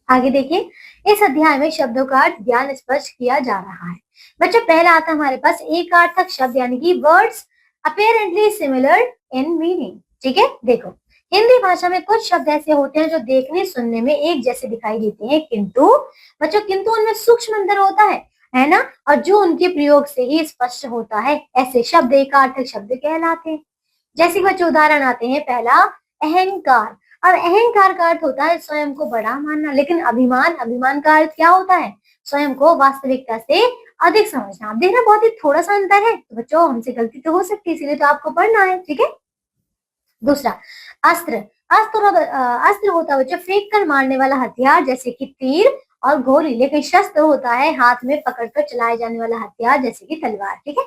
आगे देखिए, इस अध्याय में शब्दों का अर्थ ज्ञान स्पष्ट किया जा रहा है। बच्चों पहला आता है हमारे पास एक अर्थक शब्द यानी कि words apparently similar in meaning. ठीक है, देखो हिंदी भाषा में कुछ शब्द ऐसे होते हैं जो देखने सुनने में एक जैसे दिखाई देते हैं, किंतु बच्चों किंतु उनमें सूक्ष्म अंतर होता है ना, और जो उनके प्रयोग से ही स्पष्ट होता है। ऐसे शब्द एक अर्थक शब्द कहलाते हैं। जैसे बच्चों उदाहरण आते हैं, पहला अहंकार। अब अहंकार का अर्थ होता है स्वयं को बड़ा मानना, लेकिन अभिमान का अर्थ क्या होता है? स्वयं को वास्तविकता से अधिक समझना। आप देखना बहुत ही थोड़ा सा अंतर है, तो बच्चों हमसे गलती तो हो सकती है, इसीलिए तो आपको पढ़ना है। ठीक है, दूसरा अस्त्र। अस्त्र होता है बच्चों फेंक कर मारने वाला हथियार, जैसे कि तीर और गोली। लेकिन शस्त्र होता है हाथ में पकड़कर चलाए जाने वाला हथियार, जैसे कि तलवार। ठीक है,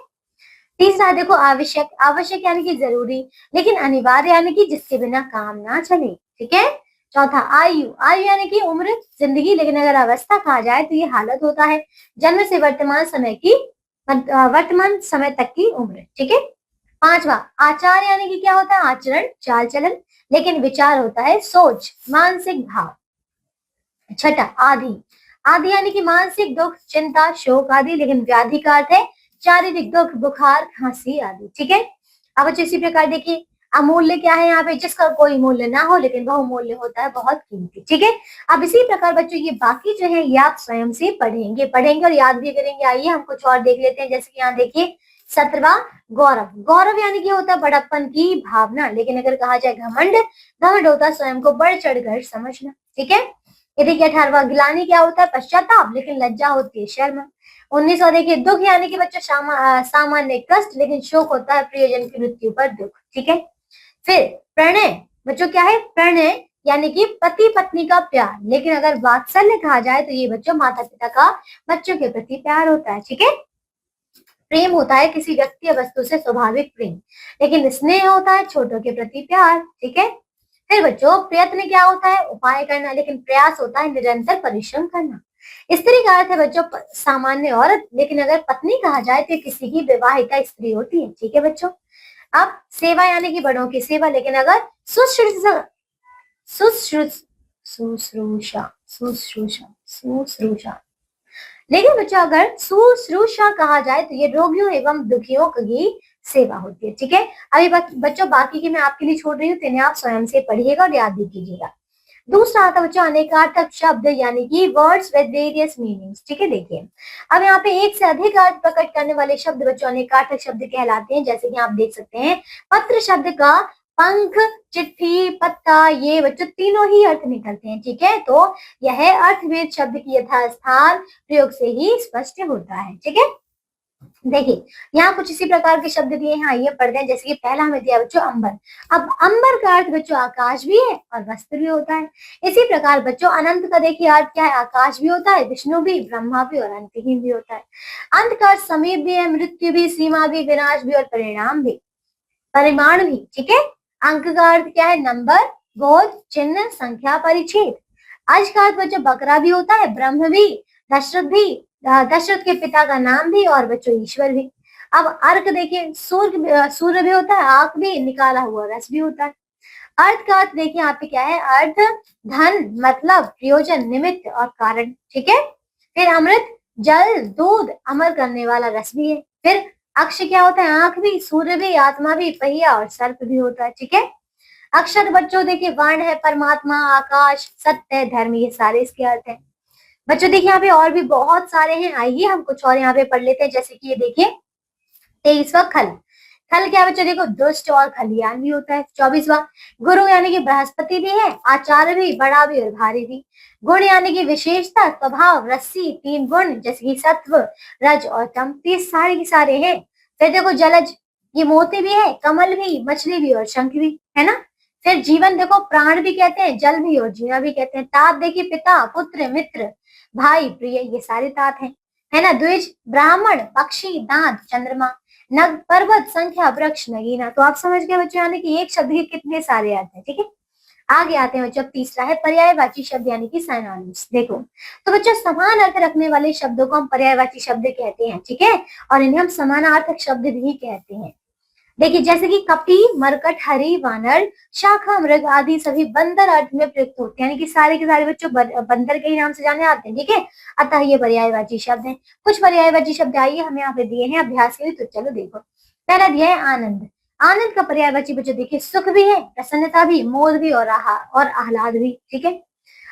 तीसरा देखो आवश्यक। आवश्यक यानी कि जरूरी, लेकिन अनिवार्य यानी कि जिसके बिना काम ना चले। ठीक है, चौथा आयु। आयु यानी कि उम्र, जिंदगी, लेकिन अगर अवस्था कहा जाए तो ये हालत होता है जन्म से वर्तमान समय तक की उम्र। ठीक है, पांचवा आचार यानी कि क्या होता है? आचरण, चाल चलन, लेकिन विचार होता है सोच, मानसिक भाव। छठा आदि। आदि यानी कि मानसिक दुख, चिंता, शोक आदि, लेकिन व्याधि का अर्थ है शारीरिक दुख, बुखार, खांसी आदि। ठीक है, अब बच्चों इसी प्रकार देखिए अमूल्य क्या है यहाँ पे? जिसका कोई मूल्य ना हो लेकिन बहुमूल्य होता है, बहुत कीमती। ठीक है, अब इसी प्रकार बच्चों ये बाकी जो है ये आप स्वयं से पढ़ेंगे और याद भी करेंगे। आइए हम कुछ और देख लेते हैं। जैसे कि यहाँ देखिए 17वां गौरव। गौरव यानी कि होता है बड़प्पन की भावना, लेकिन अगर कहा जाए घमंड, घमंड होता है स्वयं को बढ़ चढ़ कर समझना। ठीक है, ये देखिए 18वां गिलानी क्या होता है? पश्चाताप, लेकिन लज्जा होती है शर्म। 19वां देखिए दुख यानी कि बच्चों सामान्य कष्ट, लेकिन शोक होता है प्रियजन की मृत्यु पर दुख। ठीक है, फिर प्रणय। बच्चों क्या है? प्रणय यानी कि पति पत्नी का प्यार, लेकिन अगर वात्सल्य कहा जाए तो ये बच्चों माता पिता का बच्चों के प्रति प्यार होता है। ठीक है, प्रेम होता है किसी व्यक्ति या वस्तु से स्वाभाविक प्रेम, लेकिन स्नेह होता है छोटों के प्रति प्यार। ठीक है, फिर बच्चों प्रयत्न क्या होता है? उपाय करना, लेकिन प्रयास होता है निरंतर परिश्रम करना। स्त्री का अर्थ है बच्चों सामान्य औरत, लेकिन अगर पत्नी कहा जाए तो किसी की विवाहिता स्त्री होती है। ठीक है बच्चों, अब सेवा यानी कि बड़ों की सेवा, लेकिन अगर शुश्रूषा शुश्रूषा शुश्रूषा शुश्रूषा लेकिन बच्चों अगर शुश्रूषा कहा जाए तो ये रोगियों एवं दुखियों की सेवा होती है। ठीक है, अभी बच्चों बाकी की मैं आपके लिए छोड़ रही हूँ, तो आप स्वयं से पढ़िएगा और याद भी कीजिएगा। दूसरा आता बच्चों अनेकार्थक शब्द यानी कि वर्ड्स विद वेरियस मीनिंग्स। ठीक है, देखिए अब यहाँ पे एक से अधिक अर्थ प्रकट करने वाले शब्द बच्चों अनेकार्थक शब्द कहलाते हैं। जैसे कि आप देख सकते हैं पत्र शब्द का पंख, चिट्ठी, पत्ता, ये बच्चों तीनों ही अर्थ निकलते हैं। ठीक है, तो यह अर्थवेद शब्द की यथास्थान प्रयोग से ही स्पष्ट होता है। ठीक है, देखिए यहाँ कुछ इसी प्रकार के शब्द दिए हैं, आइए पढ़ते हैं। जैसे कि पहला हमें दिया बच्चों अंबर। अब अंबर का अर्थ बच्चों आकाश भी है और वस्त्र भी होता है। इसी प्रकार बच्चों अनंत का देखिए अर्थ क्या है? आकाश भी होता है, विष्णु भी, ब्रह्मा भी और अंतहीन भी होता है। अंत का अर्थ समीप भी है, मृत्यु भी, सीमा भी, विनाश भी और परिणाम भी, परिमाण भी। ठीक है, अंक का अर्थ क्या है? नंबर, बोध, चिन्ह, संख्या, परिच्छेद। अज का अर्थ बच्चों बकरा भी होता है, ब्रह्म भी, दशरथ के पिता का नाम भी और बच्चों ईश्वर भी। अब अर्क देखिए सूर्य भी होता है, आंख भी, निकाला हुआ रस भी होता है। अर्थ का अर्थ देखिए यहाँ पे क्या है? अर्थ, धन, मतलब, प्रयोजन, निमित्त और कारण। ठीक है, फिर अमृत, जल, दूध, अमर करने वाला रस भी है। फिर अक्ष क्या होता है? आंख भी, सूर्य भी, आत्मा भी, पहिया और सर्प भी होता है। ठीक है, अक्षर बच्चों देखिए वर्ण है, परमात्मा, आकाश, सत्य, धर्म, ये सारे इसके अर्थ है। बच्चों देखिए यहाँ पे और भी बहुत सारे हैं, आइए हम कुछ और यहाँ पे पढ़ लेते हैं। जैसे कि ये देखिए 23वां खल। खल क्या बच्चों? देखो दुष्ट और खलियान भी होता है। 24वां गुरु यानी कि बृहस्पति भी है, आचार्य भी, बड़ा भी और भारी भी। गुण यानी कि विशेषता, स्वभाव, रस्सी, 3 गुण जैसे कि सत्व, रज और तम, ये सारे के सारे हैं। फिर देखो जलज, ये मोती भी है, कमल भी, मछली भी और शंख भी, है ना। फिर जीवन देखो प्राण भी कहते हैं, जल भी और जीना भी कहते हैं। तात देखिए पिता, पुत्र, मित्र, भाई, प्रिय, ये सारे तात हैं, है ना। द्विज ब्राह्मण, पक्षी, दांत, चंद्रमा, नग, पर्वत, संख्या, वृक्ष, नगीना। तो आप समझ गए बच्चों यानी कि एक शब्द के कितने सारे अर्थ हैं। ठीक है, आगे आते हैं बच्चों, तीसरा है पर्यायवाची शब्द यानी कि सिनोनिम्स। देखो तो बच्चों समान अर्थ रखने वाले शब्दों को हम पर्यायवाची शब्द कहते हैं। ठीक है, और इन्हें हम समानार्थक शब्द भी कहते हैं। देखिए जैसे कि कपी, मरकट, हरी, वानर, शाखा, मृग आदि सभी बंदर अर्थ में प्रयुक्त होते हैं, यानी कि सारे के सारे बच्चों बंदर के ही नाम से जाने आते हैं, ठीक है। अतः ये पर्यायवाची शब्द हैं। कुछ पर्यायवाची शब्द आइए हमें यहाँ पे दिए हैं अभ्यास के लिए, तो चलो देखो। पहला दिया है आनंद। आनंद का पर्यायवाची बच्चों देखिए सुख भी है, प्रसन्नता भी, मोद भी और आह्लाद भी, ठीक है।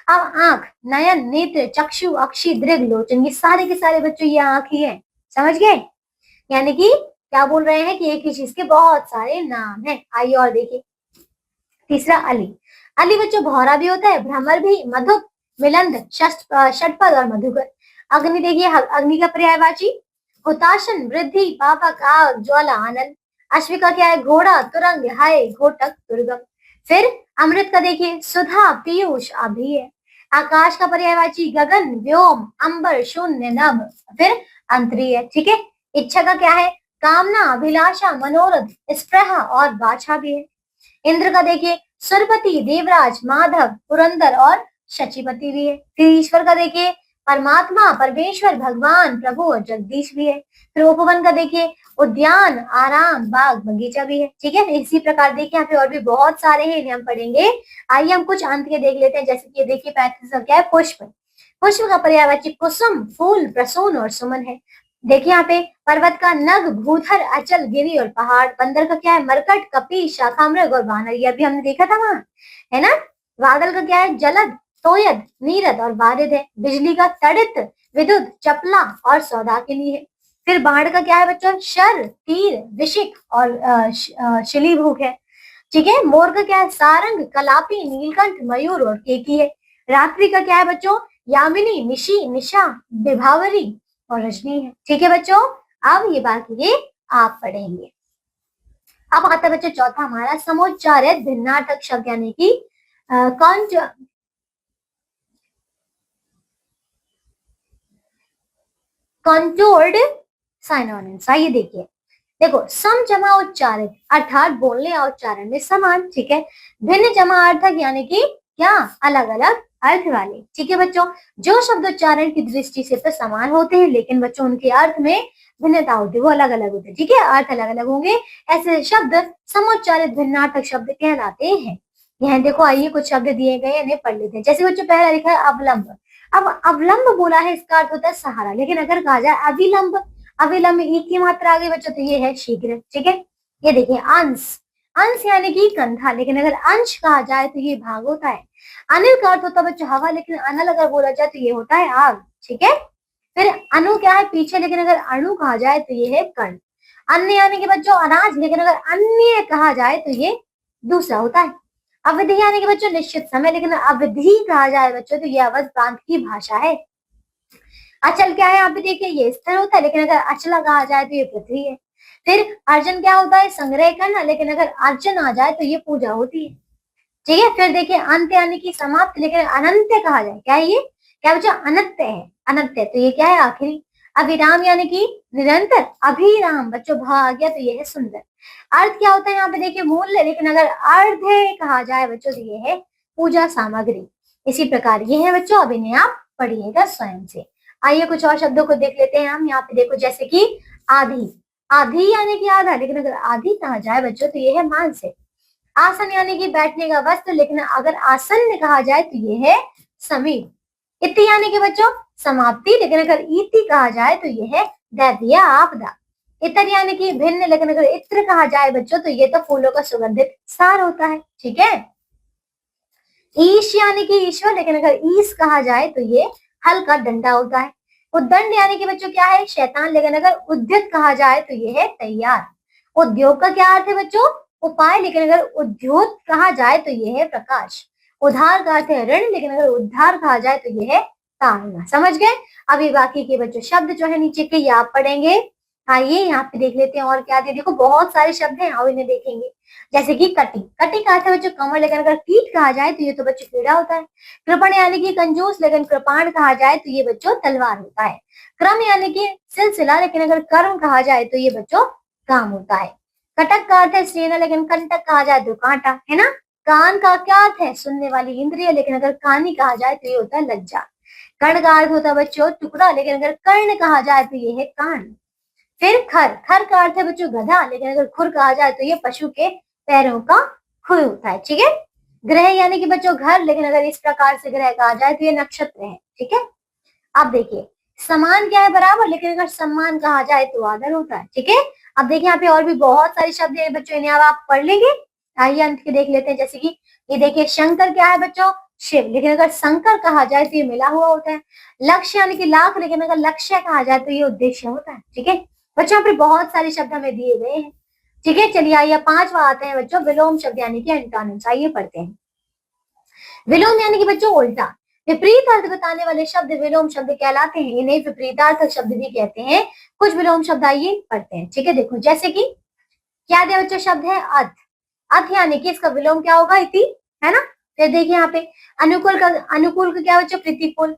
अब आंख, नयन, नेत्र, चक्षु, अक्षी, दृग, लोचन, ये सारे के सारे बच्चों ये आंख ही है, समझ गए। यानी कि क्या बोल रहे हैं कि एक ही चीज के बहुत सारे नाम हैं। आइए और देखिए। तीसरा अली। अली बच्चों भौरा भी होता है, भ्रमर भी, मधुप, मिलंद, षटपद और मधुकर। अग्नि देखिए, अग्नि का पर्यायवाची हुताशन, वृद्धि, पापक, आग, ज्वाला, आनंद। अश्व का क्या है, घोड़ा, तुरंग, हाय, घोटक, दुर्गम। फिर अमृत का देखिए सुधा, पीयूष, आभी है। आकाश का पर्यायवाची गगन, व्योम, अंबर, शून्य, नभ। फिर अंतरी है, ठीक है। इच्छा का क्या है, कामना, अभिलाषा, मनोरथ, स्पृहा और बाछा भी है। इंद्र का देखिए सुरपति, देवराज, माधव, पुरंदर और शचीपति भी है। फिर ईश्वर का देखिए परमात्मा, परमेश्वर, भगवान, प्रभु और जगदीश भी है। फिर उपवन का देखिए उद्यान, आराम, बाग, बगीचा भी है, ठीक है। इसी प्रकार देखिए यहाँ पे और भी बहुत सारे हैं, इन्हें हम पढ़ेंगे। आइए हम कुछ अंत के देख लेते हैं, जैसे कि देखिए 35 का क्या है, पुष्प। पुष्प का पर्यायवाची कुसुम, फूल, प्रसून और सुमन है। देखिए यहाँ पे पर्वत का नग, भूधर, अचल, गिरी और पहाड़। बंदर का क्या है, मरकट, कपी, शाखामृग और वानर, ये अभी हमने देखा था वहां, है ना। बादल का क्या है, जलद, तोयद, नीरद और बारिद है। बिजली का तड़ित, विद्युत, चपला और सौदा के लिए है। फिर बाण का क्या है बच्चों, शर, तीर, विशिक और शिलीभूख है, ठीक है। मोर का क्या है, सारंग, कलापी, नीलकंठ, मयूर और केकी है। रात्रि का क्या है बच्चों, यामिनी, निशी, निशा, विभावरी और रजनी है, ठीक है बच्चों। अब ये बाकी ये आप पढ़ेंगे। अब आता है बच्चों चौथा हमारा समुच्चारित भिन्नार्थक शब्द, यानी कि कॉन्टोर्ड साइनोनिम्स। आइए देखिए, देखो सम जमा उच्चारित अर्थात बोलने और उच्चारण में समान, ठीक है। भिन्न जमा अर्थक यानी कि क्या, अलग अलग अर्थ वाले, ठीक है बच्चों। जो शब्द उच्चारण की दृष्टि से तो समान होते हैं, लेकिन बच्चों उनके अर्थ में भिन्नता होती है, वो अलग अलग होते हैं, ठीक है। अर्थ अलग अलग होंगे, ऐसे शब्द समुच्चारित भिन्नार्थक शब्द कहलाते हैं। यहाँ देखो आइए कुछ शब्द दिए गए, इन्हें पढ़ लेते हैं। जैसे बच्चों पहला लिखा है अवलंब। अब अवलंब बोला है, इसका अर्थ होता है सहारा, लेकिन अगर कहा जाए अविलंब, अविलंब ई की मात्रा आगे बच्चों तो ये है शीघ्र, ठीक है। ये देखिए अंश, अंश यानी कि कंधा, लेकिन अगर अंश कहा जाए तो ये भाग होता है। अनिल का अर्थ होता है बच्चों हवा, लेकिन अनल अगर बोला जाए तो ये होता है आग, ठीक है। फिर अनु क्या है, पीछे, लेकिन अगर अणु कहा जाए तो ये है कण। अन्य यानी कि बच्चों अनाज, लेकिन अगर अन्य कहा जाए तो ये दूसरा होता है। अवधि यानी कि बच्चों निश्चित समय, लेकिन अवधि कहा जाए बच्चों तो ये अवध प्रांत की भाषा है। अचल क्या है, यहाँ पे देखिए ये स्थिर होता है, लेकिन अगर अचला कहा जाए तो ये पृथ्वी है। फिर अर्जन क्या होता है, संग्रह करना, लेकिन अगर अर्जन आ जाए तो ये पूजा होती है, ठीक है। फिर देखिए अंत यानी कि समाप्त, लेकिन अनंत कहा जाए, क्या है ये, क्या बच्चा, अनंत है, अनंत है तो ये क्या है, आखिरी। अभिराम यानी कि निरंतर, अभिराम बच्चों भा आ गया तो ये है सुंदर। अर्थ क्या होता है यहाँ पे देखिए मूल्य, लेकिन अगर अर्ध कहा जाए बच्चों तो ये है पूजा सामग्री। इसी प्रकार ये है बच्चों, अब इन्हें आप पढ़िएगा स्वयं से। आइए कुछ और शब्दों को देख लेते हैं हम। यहाँ पे देखो जैसे कि आधी, आधी यानी कि आधा, लेकिन अगर आधी कहा जाए बच्चों तो ये है मांस है। आसन यानी कि बैठने का वस्त्र, लेकिन अगर आसन कहा जाए तो ये है समीप। इति यानी कि बच्चों समाप्ति, लेकिन अगर इति कहा जाए तो ये है दैवीय आपदा। इतर यानी कि भिन्न, लेकिन अगर इत्र कहा जाए बच्चों तो ये तो फूलों का सुगंधित सार होता है, ठीक है। ईश यानी कि ईश्वर, लेकिन अगर ईश कहा जाए तो ये हल का डंडा होता है। उद्दंड यानी कि बच्चों क्या है, शैतान, लेकिन अगर उद्यत कहा जाए तो ये है तैयार। उद्योग का क्या अर्थ है बच्चों, उपाय, लेकिन अगर उद्योग कहा जाए तो ये है प्रकाश। उधार का अर्थ है ऋण, लेकिन अगर उद्धार कहा जाए तो ये है ताड़ना। समझ गए। अभी बाकी के बच्चों शब्द जो है नीचे के ये आप पढ़ेंगे। आइए यहाँ पे देख लेते हैं और क्या दे, देखो बहुत सारे शब्द हैं, आओ इन्हें देखेंगे। जैसे कि कटी, कटी का अर्थ है बच्चों कमर, लेकिन अगर कीट कहा जाए तो ये तो बच्चों कीड़ा होता है। कृपण यानी कि कंजूस, लेकिन कृपाण कहा जाए तो ये बच्चों तलवार होता है। क्रम यानी कि सिलसिला, लेकिन अगर कर्म कहा जाए तो ये बच्चों काम होता है। कटक का अर्थ है सेना, लेकिन कंटक कहा जाए तो कांटा, है ना। कान का क्या अर्थ है, सुनने वाली इंद्रिय, लेकिन अगर कानी कहा जाए तो ये होता है लज्जा। कर्ण का अर्थ होता है बच्चों टुकड़ा, लेकिन अगर कर्ण कहा जाए तो ये है कान। फिर खर, खर का अर्थ है बच्चों गधा, लेकिन अगर खुर कहा जाए तो ये पशु के पैरों का खुर होता है, ठीक है। ग्रह यानी कि बच्चों घर, लेकिन अगर इस प्रकार से ग्रह कहा जाए तो ये नक्षत्र है, ठीक है। अब देखिए समान क्या है, बराबर, लेकिन अगर सम्मान कहा जाए तो आदर होता है, ठीक है। अब देखिए यहाँ पे और भी बहुत सारे शब्द है बच्चों, इन्हें अब आप पढ़ लेंगे। आइए अंत के देख लेते हैं, जैसे कि ये देखिए शंकर क्या है बच्चों, शिव, लेकिन अगर शंकर कहा जाए तो ये मिला हुआ होता है। लक्ष्य यानी कि लाख, लेकिन अगर लक्ष्य कहा जाए तो ये उद्देश्य होता है, ठीक है। बच्चों यहाँ पे बहुत सारे शब्द हमें दिए गए हैं, ठीक है। चलिए आइए पांचवा आते हैं बच्चों, विलोम शब्द यानी कि एंटोनिम्स, आइए पढ़ते हैं। विलोम यानी कि बच्चों उल्टा, विपरीत अर्थ बताने वाले शब्द विलोम शब्द कहलाते हैं, इन्हें विपरीतार्थक शब्द भी कहते हैं। कुछ विलोम शब्द आइए पढ़ते हैं, ठीक है। देखो जैसे कि क्या दिया बच्चों, शब्द है अथ, अथ यानी कि इसका विलोम क्या होगा, इति, है ना। फिर देखिए यहाँ पे अनुकूल का क्या बच्चों, प्रतिकूल।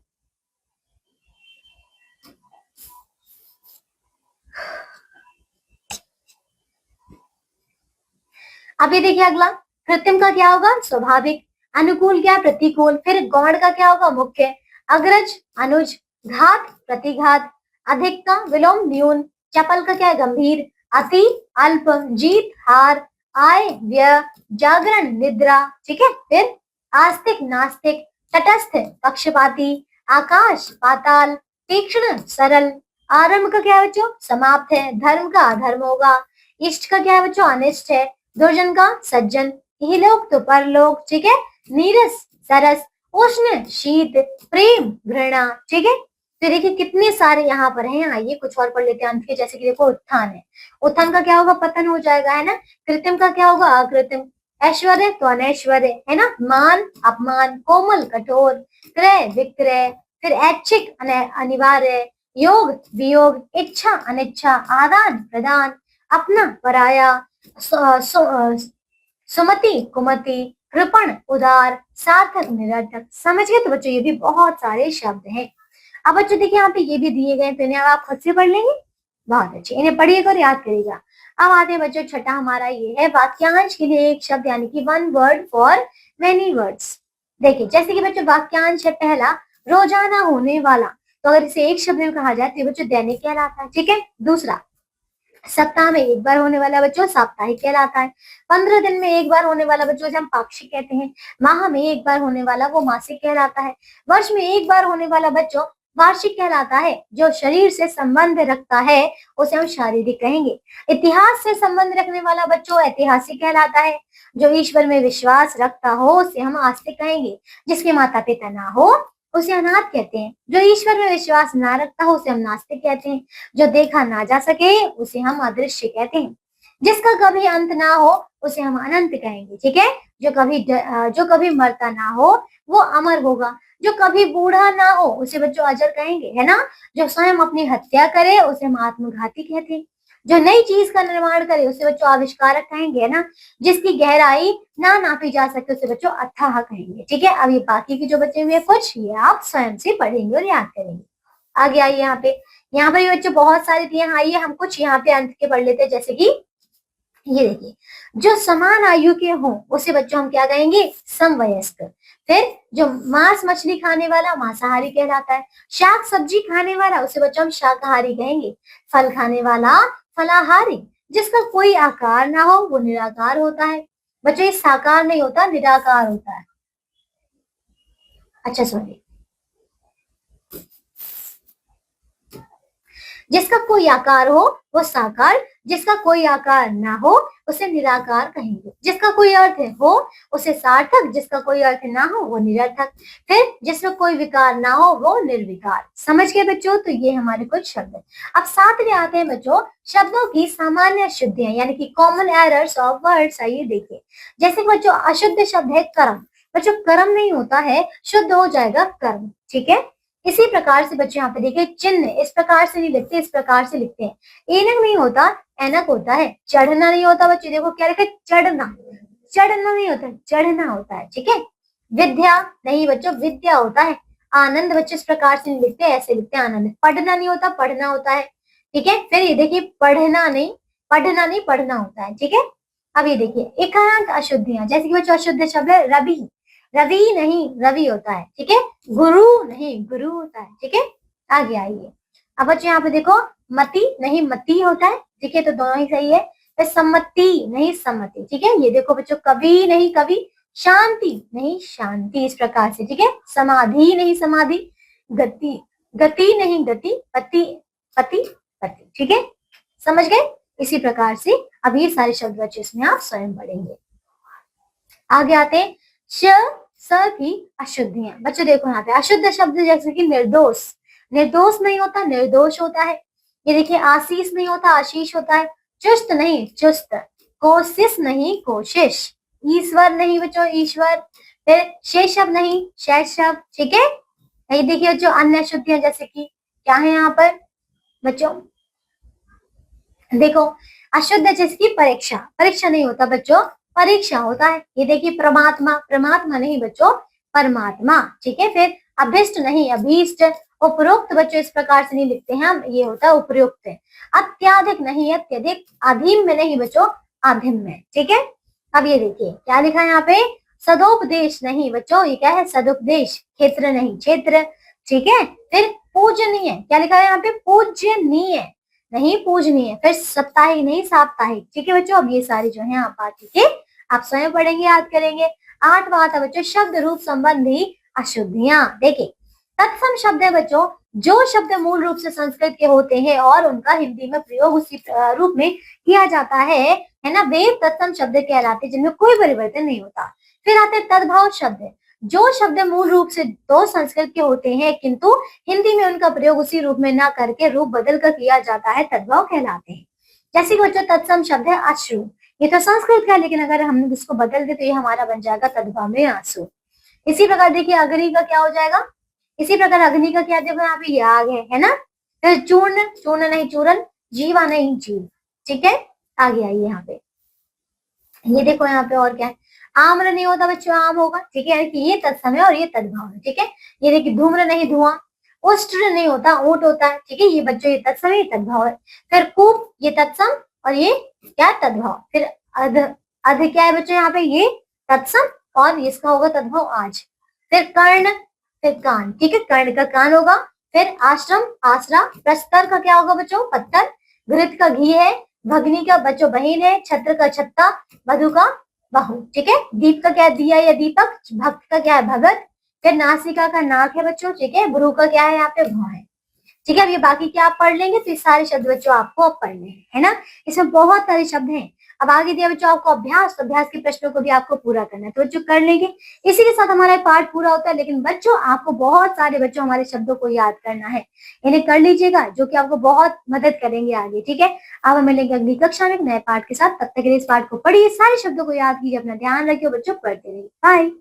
अब ये देखिए अगला, कृत्रिम का क्या होगा, स्वाभाविक। अनुकूल क्या, प्रतिकूल। फिर गौण का क्या होगा, मुख्य। अग्रज, अनुज। घात, प्रतिघात। अधिक का विलोम, न्यून। चपल का क्या है, गंभीर। अति, अल्प। जीत, हार। आय, व्यय। जागरण, निद्रा, ठीक है। फिर आस्तिक, नास्तिक। तटस्थ, पक्षपाती। आकाश, पाताल। तीक्ष्ण, सरल। आरंभ का क्या है बच्चों, समाप्त है। धर्म का अधर्म होगा। इष्ट का क्या है बच्चों, अनिष्ट है। दुर्जन का सज्जन। इहलोक तो परलोक, ठीक है। नीरस, सरस। उष्ण, शीत। प्रेम, घृणा, ठीक है। तो देखिए कितने सारे यहाँ पर हैं, आइए कुछ और पढ़ लेते हैं अंत के। जैसे कि देखो उत्थान है, उत्थान का क्या होगा, पतन हो जाएगा, है ना। कृत्रिम का क्या होगा, अकृत्रिम। ऐश्वर्य तो अनैश्वर्य, है ना। मान, अपमान। कोमल, कठोर। क्रय, विक्रय। फिर ऐच्छिक, अनिवार्य। योग, वियोग। इच्छा, अनिच्छा। आदान, प्रदान। अपना, पराया। सुमति, कुमति। कृपण, उदार। सार्थक, निरर्थक। समझ गए तो बच्चों ये भी बहुत सारे शब्द हैं। अब बच्चों देखिए यहाँ पे ये भी दिए गए, तो इन्हें आप खुद से पढ़ लेंगे, बहुत अच्छे, इन्हें पढ़िएगा और याद करिएगा। अब आते हैं बच्चों, छठा हमारा ये है वाक्यांश के लिए एक शब्द, यानी कि one word for many words. देखिए जैसे कि बच्चों वाक्यांश है पहला, रोजाना होने वाला, तो अगर इसे एक शब्द में कहा जाए तो बच्चों दैनिक कहलाता है, ठीक है। दूसरा, सप्ताह में एक बार होने वाला बच्चों साप्ताहिक कहलाता है। 15 दिन में एक बार होने वाला बच्चों हम पाक्षिक कहते हैं। माह में एक बार होने वाला वो मासिक कहलाता है। वर्ष में एक बार होने वाला बच्चों वार्षिक कहलाता है। जो शरीर से संबंध रखता है उसे हम शारीरिक कहेंगे। इतिहास से संबंध रखने वाला बच्चों ऐतिहासिक कहलाता है। जो ईश्वर में विश्वास रखता हो उसे हम आस्तिक कहेंगे। जिसके माता पिता ना हो उसे अनाथ कहते हैं। जो ईश्वर में विश्वास ना रखता हो उसे हम नास्तिक कहते हैं। जो देखा ना जा सके उसे हम अदृश्य कहते हैं। जिसका कभी अंत ना हो उसे हम अनंत कहेंगे, ठीक है। जो कभी मरता ना हो वो अमर होगा। जो कभी बूढ़ा ना हो उसे बच्चों अजर कहेंगे, है ना। जो स्वयं अपनी हत्या करे उसे हम आत्मघाती कहते हैं। जो नई चीज का निर्माण करे उसे बच्चों आविष्कारक कहेंगे, है ना। जिसकी गहराई ना नापी जा सके उसे बच्चों अथाह कहेंगे, ठीक है। अब ये बाकी की जो बचे हुए कुछ ये आप स्वयं से पढ़ेंगे और याद करेंगे। आगे आइए यहाँ पर बच्चों बहुत सारे दिए, आइए हम कुछ यहाँ पे अंत के पढ़ लेते हैं। जैसे कि ये देखिए, जो समान आयु के हों उसे बच्चों हम क्या कहेंगे, समवयस्क। फिर जो मांस मछली खाने वाला मांसाहारी कहलाता है। शाक सब्जी खाने वाला उसे बच्चों हम शाकाहारी कहेंगे। फल खाने वाला फलाहारी। जिसका कोई आकार ना हो वो निराकार होता है। बच्चों ये साकार नहीं होता, निराकार होता है। अच्छा सॉरी, जिसका कोई आकार हो वो साकार, जिसका कोई आकार ना हो उसे निराकार कहेंगे। जिसका कोई अर्थ हो उसे सार्थक, जिसका कोई अर्थ ना हो वो निरर्थक। फिर जिसमें कोई विकार ना हो वो निर्विकार। समझ गए बच्चों, तो ये हमारे कुछ शब्द है। अब सातवें आते हैं बच्चों शब्दों की सामान्य शुद्धियां, यानी कि कॉमन एरर्स ऑफ वर्ड्स। आइए देखिए, जैसे बच्चों अशुद्ध शब्द है कर्म। बच्चों कर्म नहीं होता है, शुद्ध हो जाएगा कर्म, ठीक है। इसी प्रकार से बच्चों यहाँ पे देखिए चिन्ह इस प्रकार से नहीं लिखते, इस प्रकार से लिखते हैं। एनक नहीं होता, एनक होता है। चढ़ना नहीं होता बच्चों, देखो क्या लिखा है, चढ़ना। चढ़ना नहीं होता, चढ़ना होता है, ठीक है। विद्या नहीं बच्चों, विद्या होता है। आनंद बच्चों इस प्रकार से नहीं लिखते, ऐसे लिखते हैं आनंद। पढ़ना नहीं होता, पढ़ना होता है, ठीक है। फिर ये देखिए पढ़ना नहीं, पढ़ना नहीं, पढ़ना होता है, ठीक है। अब ये देखिए एकांत अशुद्धियां, जैसे कि बच्चों अशुद्ध शब्द है रवि। रवि नहीं, रवि होता है, ठीक है। गुरु नहीं, गुरु होता है, ठीक है। आगे आइए, अब बच्चों यहाँ पे देखो मति नहीं मती होता है, ठीक है, तो दोनों ही सही है। फिर सम्मति नहीं सम्मति, ठीक है, ये देखो बच्चों, कवि नहीं कवि, शांति नहीं शांति, इस प्रकार से, ठीक है, समाधि नहीं समाधि, गति गति नहीं गति, पति पति पति, ठीक है, समझ गए। इसी प्रकार से अब ये सारे शब्द बच्चे इसमें आप स्वयं पढ़ेंगे। आगे आते हैं श स की अशुद्धियां। बच्चों देखो यहाँ पे अशुद्ध शब्द जैसे कि निर्दोष, निर्दोष नहीं होता निर्दोष होता है। ये देखिए आशीष नहीं होता आशीष होता है। चुस्त नहीं चुस्त, कोशिश नहीं कोशिश, ईश्वर नहीं बच्चों ईश्वर, फिर शेषव नहीं शैशव, ठीक है। ये देखिए जो अन्य अशुद्धियां जैसे कि क्या है यहाँ पर बच्चों, देखो अशुद्ध जिसकी परीक्षा, परीक्षा नहीं होता बच्चों परीक्षा होता है। ये देखिए परमात्मा, परमात्मा नहीं बच्चों परमात्मा, ठीक है। फिर अभिष्ट नहीं अभीष्ट, उपरोक्त बच्चों इस प्रकार से नहीं लिखते हैं हम, ये होता है उपयुक्त। अत्याधिक नहीं अत्यधिक, आधीम में नहीं बच्चों आधीम में, ठीक है। अब ये देखिए क्या लिखा है यहाँ पे, सदोपदेश नहीं बच्चों, ये क्या है सदुपदेश, क्षेत्र नहीं क्षेत्र, ठीक है। फिर पूजनीय, क्या लिखा है यहाँ पे पूजनीय नहीं पूजनीय, फिर साप्ताहिक नहीं साप्ताहिक, ठीक है बच्चों। अब ये सारी जो है आप पाठ के आप स्वयं पढ़ेंगे याद करेंगे। 8वां था बच्चों शब्द रूप संबंधी अशुद्धियां। देखिए तत्सम शब्द है बच्चों, जो शब्द मूल रूप से संस्कृत के होते हैं और उनका हिंदी में प्रयोग उसी रूप में किया जाता है ना, वे तत्सम शब्द कहलाते हैं जिनमें कोई परिवर्तन नहीं होता। फिर आते हैं तद्भव शब्द, जो शब्द मूल रूप से तो संस्कृत के होते हैं किंतु हिंदी में उनका प्रयोग उसी रूप में ना करके रूप बदल कर किया जाता है, तद्भव कहलाते हैं। जैसे कि बच्चों तत्सम शब्द है अश्रु, ये तो संस्कृत का है लेकिन अगर हम इसको बदल दे तो ये हमारा बन जाएगा तद्भव में आंसू। इसी प्रकार देखिए अग्नि का क्या हो जाएगा, इसी प्रकार अग्नि का क्या देखो यहाँ पे याग है ना। फिर चूर्ण, चूर्ण नहीं चूरन, जीवा नहीं जीव, ठीक है। आगे आइए यहाँ पे, ये देखो यहाँ पे और क्या है, आम्र नहीं होता बच्चों आम होगा, ठीक है, यानी कि ये तत्सम है और ये तद्भव है, ठीक है। ये देखिए धूम्र नहीं धुआं, उष्ट्र नहीं होता ऊंट होता है, ठीक है, ये बच्चों ये तत्सम है ये तद्भव है। फिर कूप ये तत्सम और ये क्या तद्भव। फिर अध, अध क्या है बच्चों यहाँ पे ये तत्सम और इसका होगा तद्भव आज। फिर कर्ण, फिर कान, ठीक है, कर्ण का कान होगा। फिर आश्रम आसरा, प्रस्तर का क्या होगा बच्चों पत्थर, घृत का घी है, भगनी का बच्चों बहिन है, छत्र का छत्ता, वधु का बहु, ठीक है। दीप का क्या है दिया या दीपक, भक्त का क्या है भगत। फिर नासिका का नाक है बच्चों, ठीक है, भ्रू का क्या है यहाँ पे भौ है, ठीक है। अब ये बाकी क्या आप पढ़ लेंगे तो ये सारे शब्द बच्चों आपको अब पढ़ने हैं, है ना। इसमें बहुत सारे शब्द हैं। अब आगे दिया बच्चों आपको अभ्यास, तो अभ्यास के प्रश्नों को भी आपको पूरा करना है, तो बच्चों कर लेंगे। इसी के साथ हमारा पाठ पूरा होता है, लेकिन बच्चों आपको बहुत सारे बच्चों हमारे शब्दों को याद करना है, इन्हें कर लीजिएगा जो कि आपको बहुत मदद करेंगे आगे, ठीक है। अब हम मिलेंगे अगली कक्षा में एक नए पाठ के साथ, तब तक के लिए इस पाठ को पढ़िए, सारे शब्दों को याद कीजिए, अपना ध्यान रखिए बच्चों, पढ़ते रहिए, बाय।